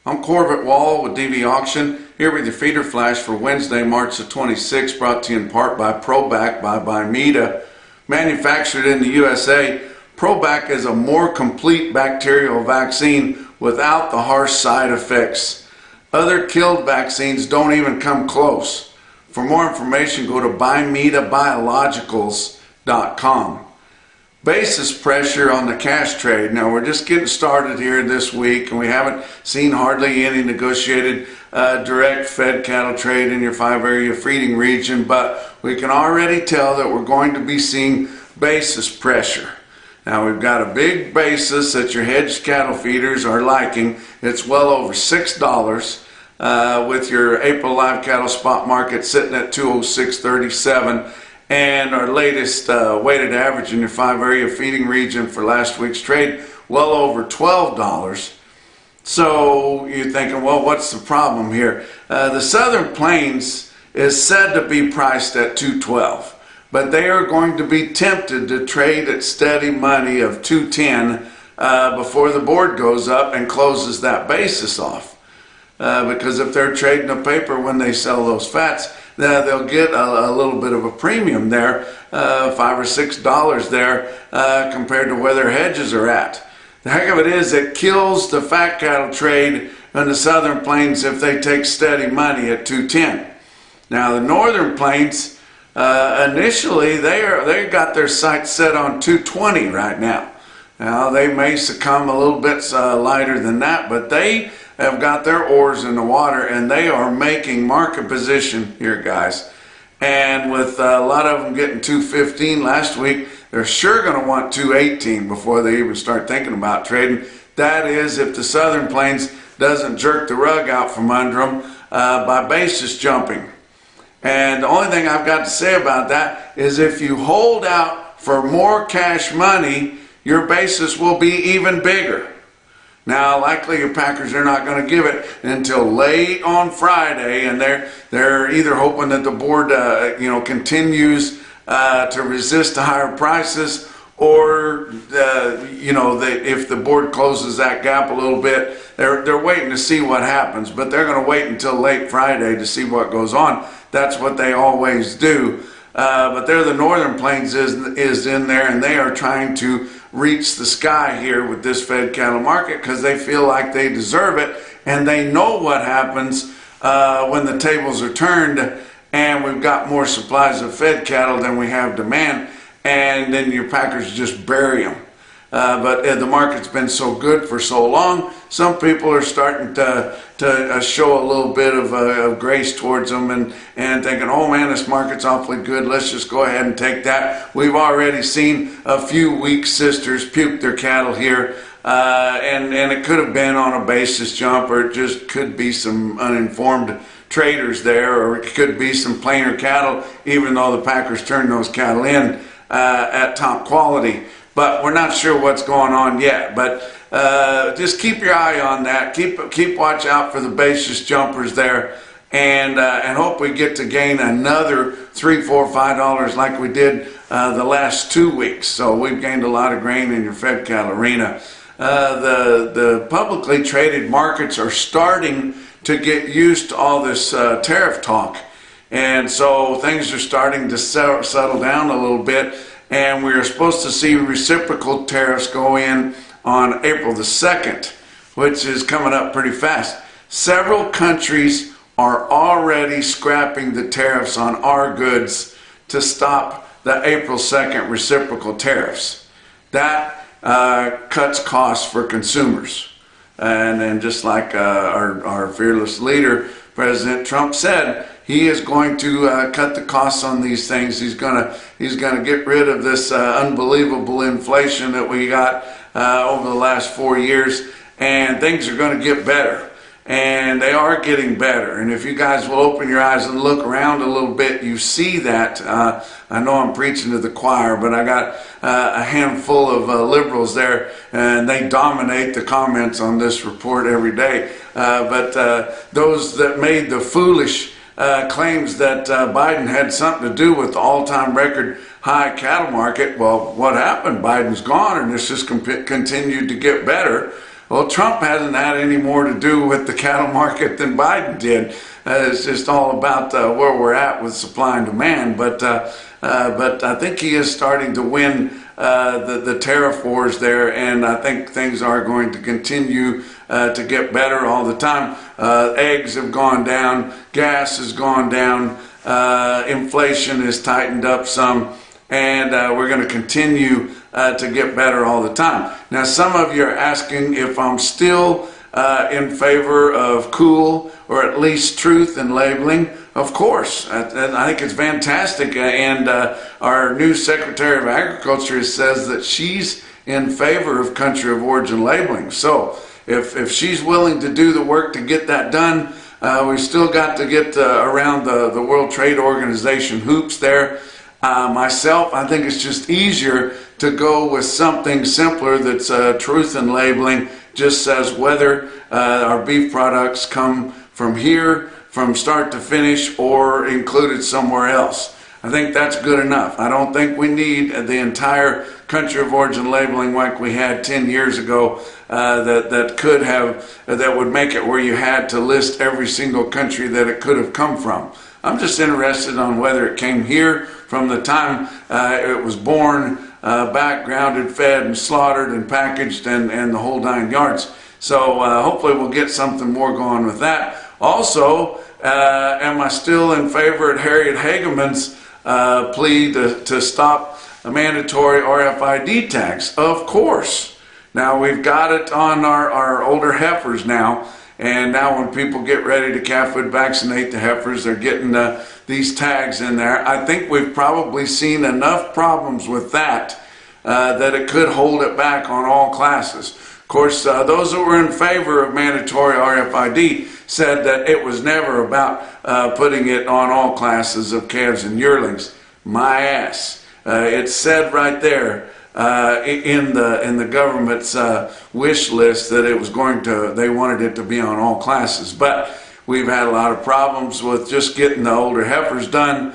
I'm Corbett Wall with DVAuction, here with your feeder flash for Wednesday, March the 26th, brought to you in part by ProBac by Bimeda. Manufactured in the USA, ProBac is a more complete bacterial vaccine without the harsh side effects. Other killed vaccines don't even come close. For more information, go to BimedaBiologicals.com. Basis pressure on the cash trade. Now we're just getting started here this week, and we haven't seen hardly any negotiated direct fed cattle trade in your 5-area feeding region, but we can already tell that we're going to be seeing basis pressure. Now we've got a big basis that your hedged cattle feeders are liking. It's well over $6 with your April live cattle spot market sitting at 206.37. And our latest weighted average in your 5-area feeding region for last week's trade, well over $12. So you're thinking, well, what's the problem here? The Southern Plains is said to be priced at $212, but they are going to be tempted to trade at steady money of $210 before the board goes up and closes that basis off. Because if they're trading a paper when they sell those fats, they'll get a little bit of a premium there, $5 or $6 there compared to where their hedges are at. The heck of it is, it kills the fat cattle trade on the Southern Plains if they take steady money at $210. Now the Northern Plains, initially they got their sights set on $220 right now. Now they may succumb a little bit lighter than that, but they have got their oars in the water and they are making market position here, guys. And with a lot of them getting $215 last week, they're sure going to want $218 before they even start thinking about trading. That is, if the Southern Plains doesn't jerk the rug out from under them by basis jumping. And the only thing I've got to say about that is if you hold out for more cash money, your basis will be even bigger. Now, likely your packers are not going to give it until late on Friday, and they're either hoping that the board, continues to resist the higher prices, or if the board closes that gap a little bit, they're waiting to see what happens. But they're going to wait until late Friday to see what goes on. That's what they always do. But the Northern Plains is in there, and they are trying to reach the sky here with this fed cattle market because they feel like they deserve it, and they know what happens when the tables are turned and we've got more supplies of fed cattle than we have demand, and then your packers just bury them. But the market's been so good for so long, some people are starting to show a little bit of grace towards them and thinking, oh man, this market's awfully good, let's just go ahead and take that. We've already seen a few weak sisters puke their cattle here, and it could have been on a basis jump, or it just could be some uninformed traders there, or it could be some plainer cattle, even though the packers turned those cattle in at top quality. But we're not sure what's going on yet. But just keep your eye on that. Keep watch out for the basis jumpers there, and hope we get to gain another $3, $4, $5 like we did the last 2 weeks. So we've gained a lot of grain in your fed cattle arena. The publicly traded markets are starting to get used to all this tariff talk, and so things are starting to settle down a little bit. And we're supposed to see reciprocal tariffs go in on April the 2nd, which is coming up pretty fast. Several countries are already scrapping the tariffs on our goods to stop the April 2nd reciprocal tariffs. That cuts costs for consumers. And just like our fearless leader, President Trump, said, he is going to cut the costs on these things. He's gonna get rid of this unbelievable inflation that we got over the last 4 years, and things are going to get better. And they are getting better. And if you guys will open your eyes and look around a little bit, you see that. I know I'm preaching to the choir, but I got a handful of liberals there, and they dominate the comments on this report every day. But those that made the foolish claims that Biden had something to do with the all-time record high cattle market, well, what happened? Biden's gone, and this just continued to get better. Well, Trump hasn't had any more to do with the cattle market than Biden did. It's just all about where we're at with supply and demand. But I think he is starting to win the tariff wars there, and I think things are going to continue to get better all the time. Eggs have gone down, gas has gone down, inflation has tightened up some, and we're going to continue to get better all the time. Now, some of you are asking if I'm still in favor of cool or at least truth in labeling. Of course, I think it's fantastic, and our new Secretary of Agriculture says that she's in favor of country of origin labeling. So if she's willing to do the work to get that done, we've still got to get around the World Trade Organization hoops there. Myself, I think it's just easier to go with something simpler that's truth in labeling, just says whether our beef products come from here, from start to finish, or included somewhere else. I think that's good enough. I don't think we need the entire country of origin labeling like we had 10 years ago that would make it where you had to list every single country that it could have come from. I'm just interested on whether it came here from the time it was born, back, grounded, fed, and slaughtered, and packaged, and the whole 9 yards. So hopefully we'll get something more going with that. Also, am I still in favor of Harriet Hageman's plea to stop a mandatory RFID tags? Of course. Now we've got it on our older heifers now, and now when people get ready to calf foot vaccinate the heifers, they're getting these tags in there. I think we've probably seen enough problems with that that it could hold it back on all classes. Of course, those that were in favor of mandatory RFID said that it was never about putting it on all classes of calves and yearlings. My ass. It said right there in the government's wish list that it was they wanted it to be on all classes. But we've had a lot of problems with just getting the older heifers done.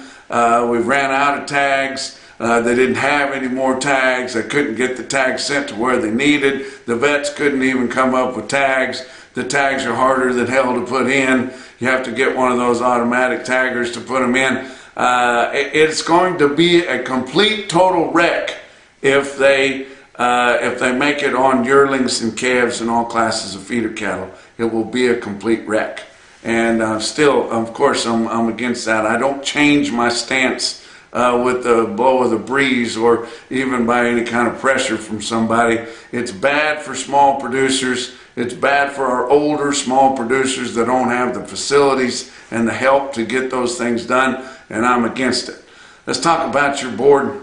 We've ran out of tags. They didn't have any more tags. They couldn't get the tags sent to where they needed. The vets couldn't even come up with tags. The tags are harder than hell to put in. You have to get one of those automatic taggers to put them in. It's going to be a complete total wreck if they make it on yearlings and calves and all classes of feeder cattle. It will be a complete wreck. And still, of course, I'm against that. I don't change my stance with the blow of the breeze or even by any kind of pressure from somebody. It's bad for small producers. It's bad for our older small producers that don't have the facilities and the help to get those things done, and I'm against it. Let's talk about your board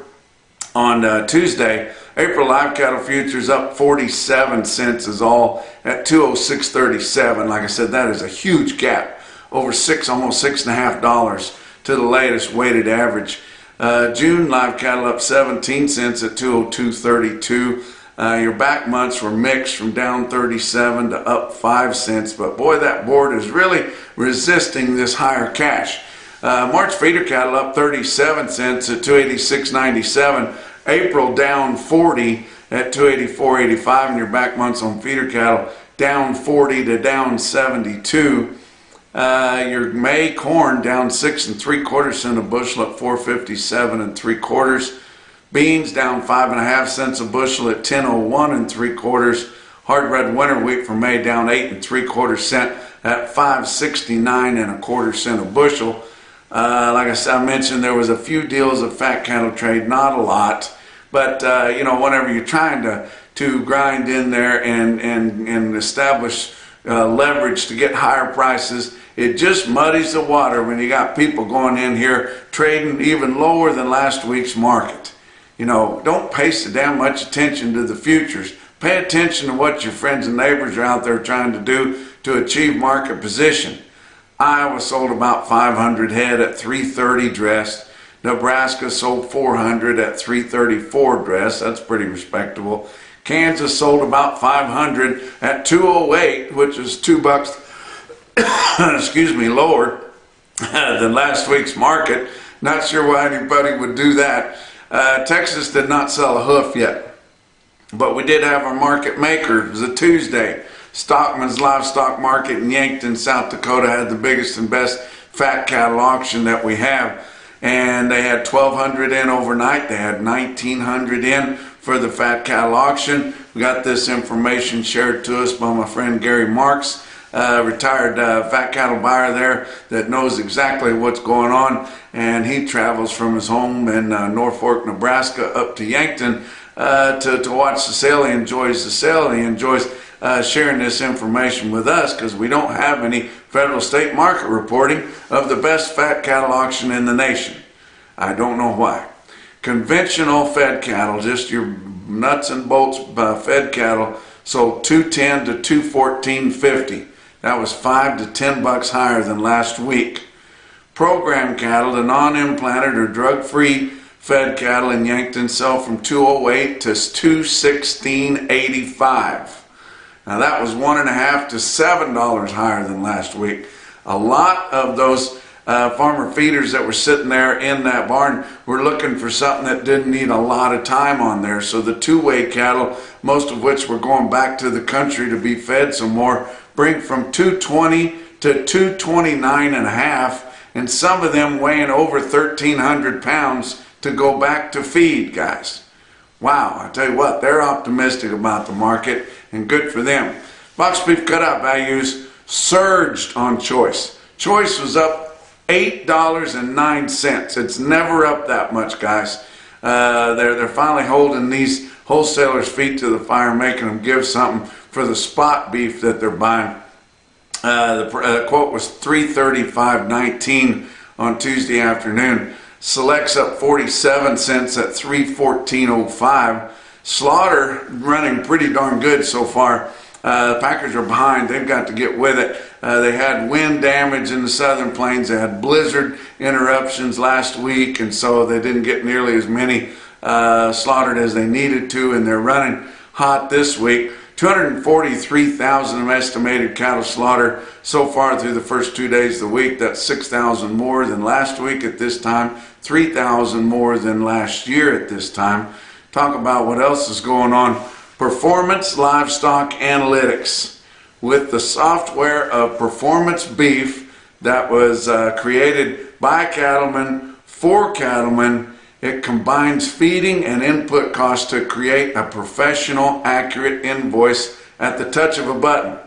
on Tuesday. April live cattle futures up 47 cents is all at 206.37. Like I said, that is a huge gap, over almost $6.50 to the latest weighted average. June live cattle up 17 cents at 202.32. Your back months were mixed from down 37 to up 5 cents, but boy, that board is really resisting this higher cash. March feeder cattle up 37 cents at 286.97. April down 40 at 284.85, and your back months on feeder cattle down 40 to down 72. Your May corn down 6 3/4 cents a bushel at 457 3/4. Beans down 5.5 cents a bushel at 1001 3/4. Hard red winter wheat for May down 8 3/4 cents at 569 1/4 cents a bushel. Like I mentioned, there was a few deals of fat cattle trade, not a lot, but whenever you're trying to grind in there and establish leverage to get higher prices, it just muddies the water when you got people going in here trading even lower than last week's market. Don't pay so damn much attention to the futures. Pay attention to what your friends and neighbors are out there trying to do to achieve market position. Iowa sold about 500 head at 330 dressed. Nebraska sold 400 at 334 dressed. That's pretty respectable. Kansas sold about 500 at 208, which is $2 lower than last week's market. Not sure why anybody would do that. Texas did not sell a hoof yet. But we did have our market maker. It was a Tuesday. Stockman's Livestock Market in Yankton, South Dakota had the biggest and best fat cattle auction that we have. And they had 1,200 in overnight. They had 1,900 in for the fat cattle auction. We got this information shared to us by my friend Gary Marks, retired fat cattle buyer there that knows exactly what's going on. And he travels from his home in Norfolk, Nebraska up to Yankton to watch the sale. He enjoys the sale. He enjoys sharing this information with us because we don't have any federal state market reporting of the best fat cattle auction in the nation. I don't know why. Conventional fed cattle, just your nuts and bolts fed cattle, sold 210 to 214.50. That was $5 to $10 higher than last week. Program cattle, the non-implanted or drug-free fed cattle in Yankton, sell from 208 to 216.85. Now that was $1.50 to $7 higher than last week. A lot of those farmer feeders that were sitting there in that barn were looking for something that didn't need a lot of time on there. So the two-way cattle, most of which were going back to the country to be fed some more, bring from 220 to 229.5, and some of them weighing over 1,300 pounds to go back to feed, guys. Wow, I tell you what, they're optimistic about the market, and good for them. Box beef cutout values surged on Choice. Choice was up $8.09. It's never up that much, guys. They're finally holding these wholesalers' feet to the fire, making them give something for the spot beef that they're buying. The quote was $335.19 on Tuesday afternoon. Select's up 47 cents at $314.05. Slaughter running pretty darn good so far. The packers are behind. They've got to get with it. They had wind damage in the southern plains. They had blizzard interruptions last week, and so they didn't get nearly as many slaughtered as they needed to, and they're running hot this week. 243,000 estimated cattle slaughter so far through the first 2 days of the week. That's 6,000 more than last week at this time, 3,000 more than last year at this time. Talk about what else is going on. Performance Livestock Analytics. With the software of Performance Beef that was created by cattlemen for cattlemen, it combines feeding and input costs to create a professional, accurate invoice at the touch of a button.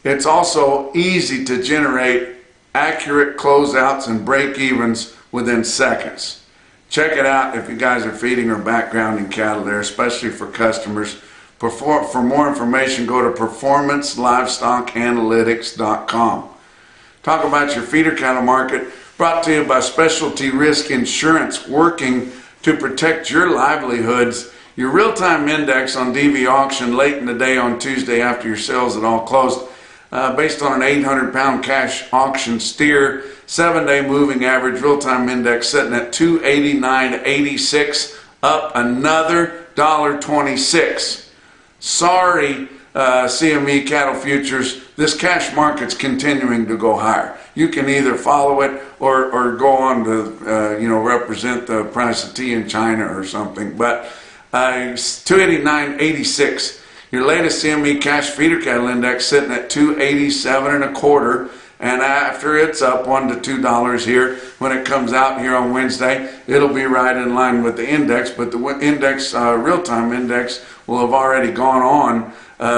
It's also easy to generate accurate closeouts and break-evens within seconds. Check it out if you guys are feeding or backgrounding cattle there, especially for customers. For more information, go to performancelivestockanalytics.com. Talk about your feeder cattle market, brought to you by Specialty Risk Insurance, working to protect your livelihoods. Your real-time index on DVAuction late in the day on Tuesday after your sales had all closed, based on an 800-pound cash auction steer, 7-day moving average real-time index sitting at 289.86, up another $1.26. Sorry, CME cattle futures, this cash market's continuing to go higher. You can either follow it or go on to represent the price of tea in China or something. But 289.86. Your latest CME cash feeder cattle index sitting at 287.25, and after it's up $1 to $2 here, when it comes out here on Wednesday, it'll be right in line with the index. But the index, real-time index, will have already gone on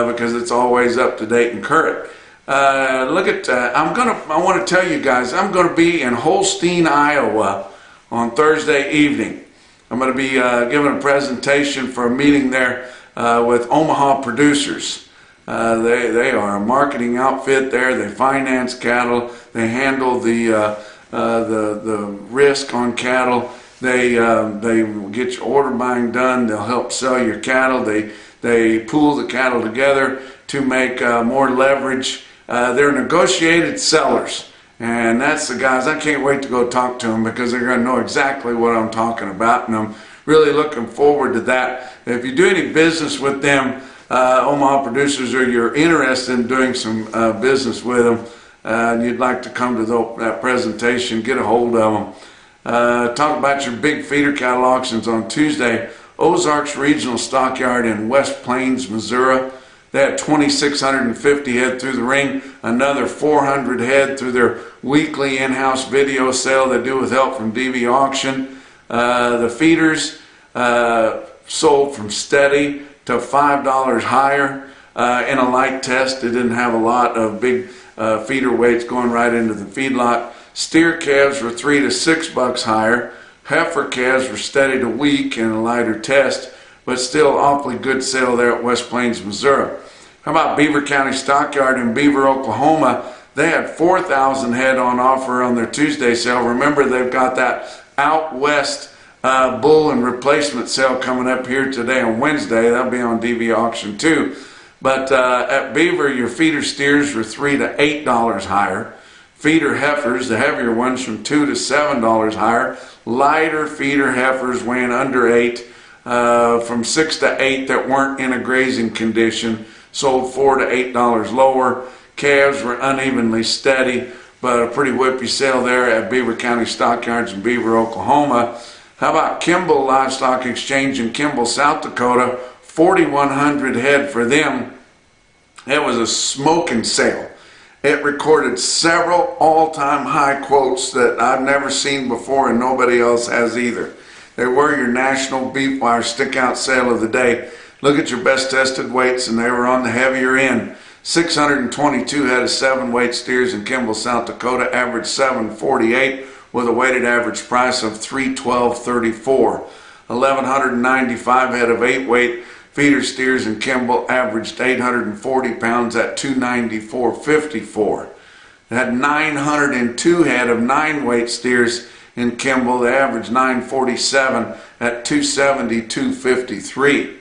because it's always up to date and current. I want to tell you guys, I'm going to be in Holstein, Iowa on Thursday evening. I'm going to be giving a presentation for a meeting there with Omaha Producers. They are a marketing outfit there. They finance cattle. They handle the risk on cattle. They get your order buying done. They'll help sell your cattle. They pool the cattle together to make more leverage. They're negotiated sellers, and that's the guys. I can't wait to go talk to them because they're going to know exactly what I'm talking about, and I'm really looking forward to that. If you do any business with them, Omaha Producers, or you're interested in doing some business with them, and you'd like to come to that presentation, get a hold of them. Talk about your big feeder cattle auctions on Tuesday. Ozarks Regional Stockyard in West Plains, Missouri. They had 2,650 head through the ring, another 400 head through their weekly in-house video sale they do with help from DVAuction. The feeders sold from steady to $5 higher. In a light test, it didn't have a lot of big feeder weights going right into the feedlot. Steer calves were $3 to $6 higher. Heifer calves were steady to weak in a lighter test, but still awfully good sale there at West Plains, Missouri. How about Beaver County Stockyard in Beaver, Oklahoma? They had 4,000 head on offer on their Tuesday sale. Remember, they've got that out west bull and replacement sale coming up here today on Wednesday. That'll be on DVAuction too. But at Beaver, your feeder steers were $3 to $8 higher. Feeder heifers, the heavier ones, from $2 to $7 higher. Lighter feeder heifers weighing under 8, from 6 to 8 that weren't in a grazing condition, sold $4 to $8 lower. Calves were unevenly steady, but a pretty whippy sale there at Beaver County Stockyards in Beaver, Oklahoma. How about Kimball Livestock Exchange in Kimball, South Dakota? 4,100 head for them. It was a smoking sale. It recorded several all-time high quotes that I've never seen before and nobody else has either. They were your NationalBeefWire stick-out sale of the day. Look at your best tested weights, and they were on the heavier end. 622 head of 7-weight steers in Kimball, South Dakota, averaged 748 with a weighted average price of $312.34. 1,195 head of 8-weight feeder steers in Kimball averaged 840 pounds at $294.54. They had 902 head of 9-weight steers in Kimball. They averaged 947 at $270.53.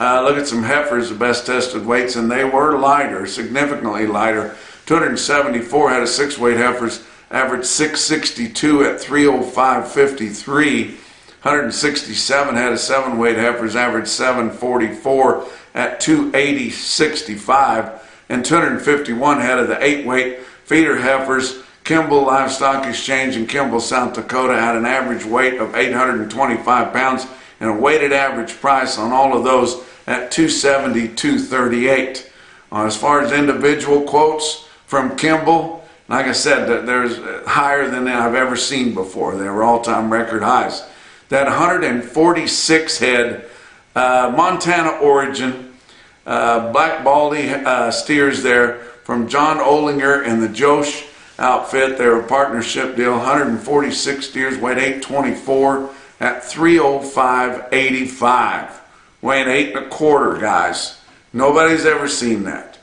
Look at some heifers, the best tested weights, and they were lighter, significantly lighter. 274 head of 6-weight heifers averaged 662 at $305.53. 167 head of 7-weight heifers averaged 744 at $280.65, and 251 head of the 8-weight feeder heifers. Kimball Livestock Exchange in Kimball, South Dakota had an average weight of 825 pounds and a weighted average price on all of those at $270.38. As far as individual quotes from Kimball, like I said, there's higher than I've ever seen before. They were all-time record highs. That 146 head Montana origin black baldy steers there from John Olinger and the Josh outfit. They were a partnership deal. 146 steers, weighed 824 at $305.85. Weighing 8 1/4, guys. Nobody's ever seen that.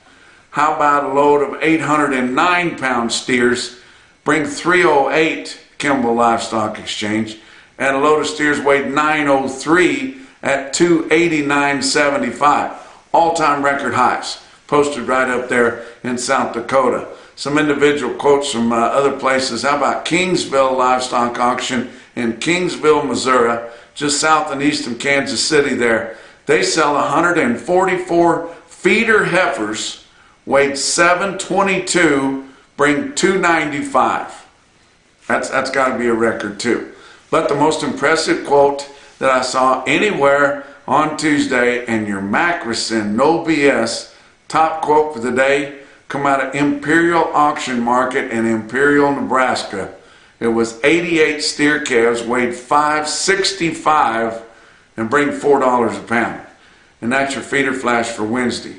How about a load of 809-pound steers? Bring 308 Kimball Livestock Exchange. And a load of steers weighed 903 at $289.75. All-time record highs, posted right up there in South Dakota. Some individual quotes from other places. How about Kingsville Livestock Auction in Kingsville, Missouri, just south and east of Kansas City there. They sell 144 feeder heifers, weighed 722, bring 295. That's got to be a record too. But the most impressive quote that I saw anywhere on Tuesday, and your Macrocin, no BS, top quote for the day, come out of Imperial Auction Market in Imperial, Nebraska. It was 88 steer calves, weighed 565, and bring $4 a pound. And that's your feeder flash for Wednesday.